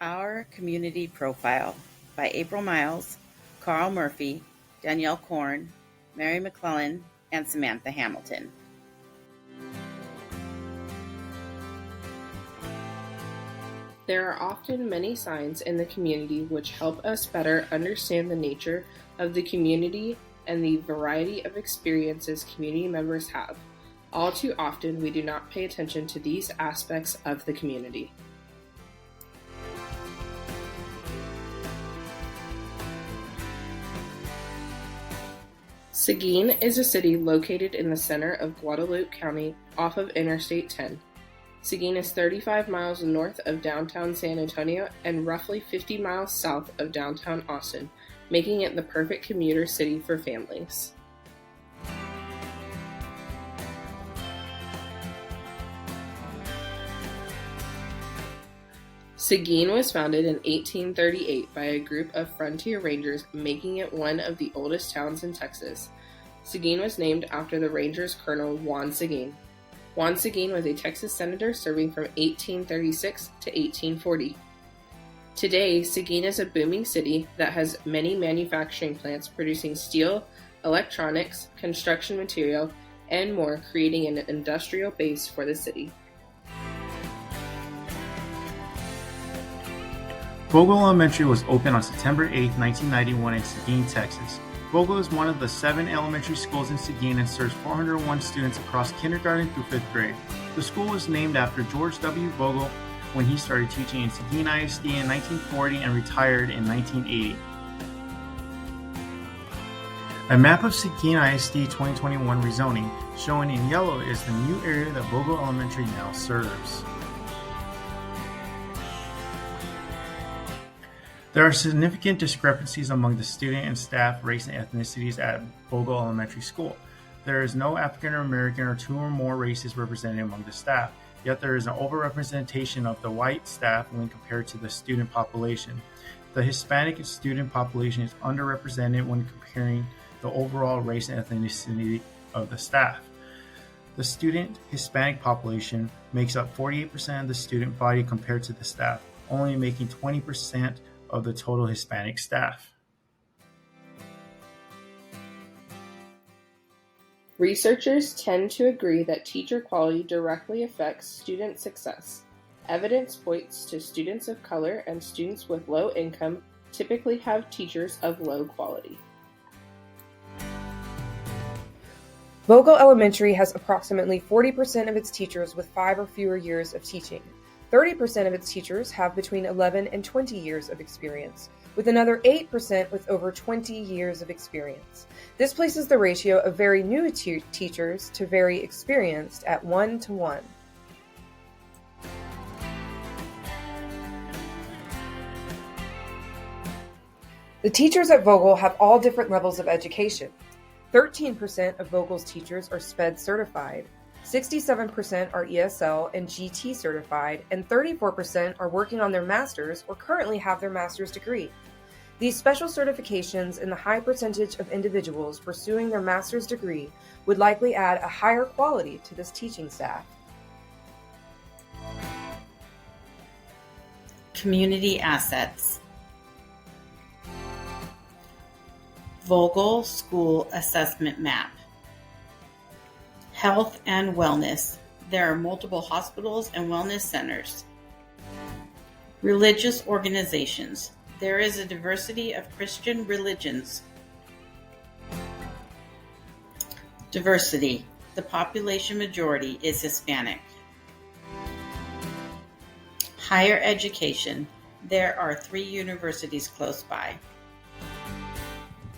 Our Community Profile by April Miles, Carl Murphy, Danielle Korn, Mary McClellan, and Samantha Hamilton. There are often many signs in the community which help us better understand the nature of the community and the variety of experiences community members have. All too often, we do not pay attention to these aspects of the community. Seguin is a city located in the center of Guadalupe County off of Interstate 10. Seguin is 35 miles north of downtown San Antonio and roughly 50 miles south of downtown Austin, making it the perfect commuter city for families. Seguin was founded in 1838 by a group of frontier rangers, making it one of the oldest towns in Texas. Seguin was named after the Rangers Colonel Juan Seguin. Juan Seguin was a Texas senator serving from 1836 to 1840. Today, Seguin is a booming city that has many manufacturing plants producing steel, electronics, construction material, and more, creating an industrial base for the city. Vogel Elementary was opened on September 8, 1991 in Seguin, Texas. Vogel is one of the 7 elementary schools in Seguin and serves 401 students across kindergarten through 5th grade. The school was named after George W. Vogel when he started teaching in Seguin ISD in 1940 and retired in 1980. A map of Seguin ISD 2021 rezoning, shown in yellow, is the new area that Vogel Elementary now serves. There are significant discrepancies among the student and staff race and ethnicities at Vogel Elementary School. There is no African American or 2 or more races represented among the staff, yet there is an overrepresentation of the white staff when compared to the student population. The Hispanic student population is underrepresented when comparing the overall race and ethnicity of the staff. The student Hispanic population makes up 48% of the student body compared to the staff, only making 20% of the total Hispanic staff. Researchers tend to agree that teacher quality directly affects student success. Evidence points to students of color and students with low income typically have teachers of low quality. Vogel Elementary has approximately 40% of its teachers with 5 or fewer years of teaching. 30% of its teachers have between 11 and 20 years of experience, with another 8% with over 20 years of experience. This places the ratio of very new teachers to very experienced at 1:1. The teachers at Vogel have all different levels of education. 13% of Vogel's teachers are SPED certified, 67% are ESL and GT certified, and 34% are working on their master's or currently have their master's degree. These special certifications and the high percentage of individuals pursuing their master's degree would likely add a higher quality to this teaching staff. Community assets. Vogel School Assessment Map. Health and wellness. There are multiple hospitals and wellness centers. Religious organizations. There is a diversity of Christian religions. Diversity. The population majority is Hispanic. Higher education. There are 3 universities close by.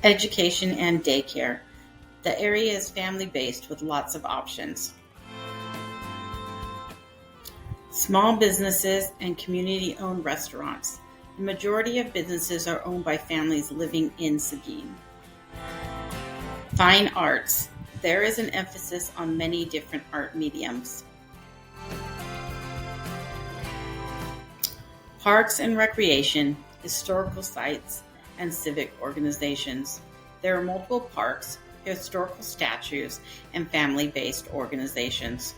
Education and daycare. The area is family-based with lots of options. Small businesses and community-owned restaurants. The majority of businesses are owned by families living in Seguin. Fine arts. There is an emphasis on many different art mediums. Parks and recreation, historical sites, and civic organizations. There are multiple parks, historical statues, and family-based organizations.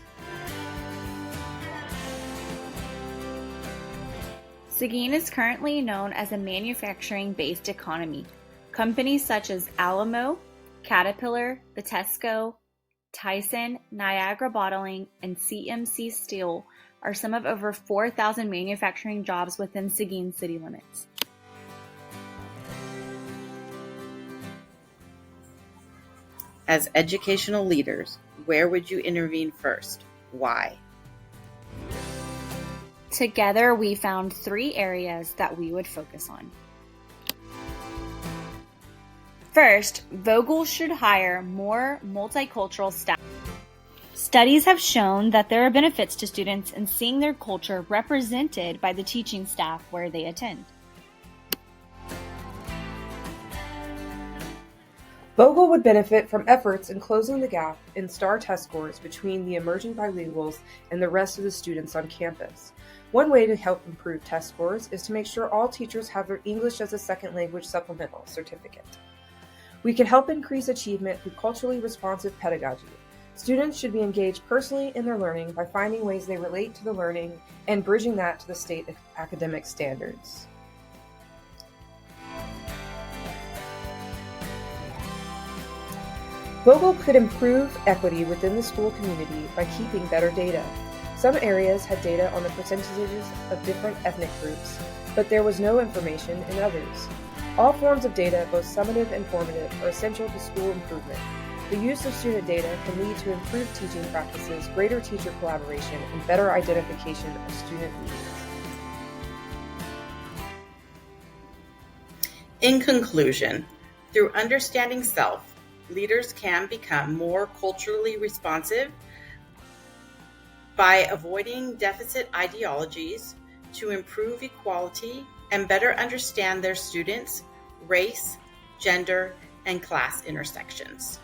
Seguin is currently known as a manufacturing-based economy. Companies such as Alamo, Caterpillar, Vitesco, Tyson, Niagara Bottling, and CMC Steel are some of over 4,000 manufacturing jobs within Seguin city limits. As educational leaders, where would you intervene first? Why? Together, we found 3 areas that we would focus on. First, Vogel should hire more multicultural staff. Studies have shown that there are benefits to students in seeing their culture represented by the teaching staff where they attend. Vogel would benefit from efforts in closing the gap in STAR test scores between the emerging bilinguals and the rest of the students on campus. One way to help improve test scores is to make sure all teachers have their English as a second language supplemental certificate. We can help increase achievement through culturally responsive pedagogy. Students should be engaged personally in their learning by finding ways they relate to the learning and bridging that to the state academic standards. Vogel could improve equity within the school community by keeping better data. Some areas had data on the percentages of different ethnic groups, but there was no information in others. All forms of data, both summative and formative, are essential to school improvement. The use of student data can lead to improved teaching practices, greater teacher collaboration, and better identification of student needs. In conclusion, through understanding self, leaders can become more culturally responsive by avoiding deficit ideologies to improve equality and better understand their students' race, gender, and class intersections.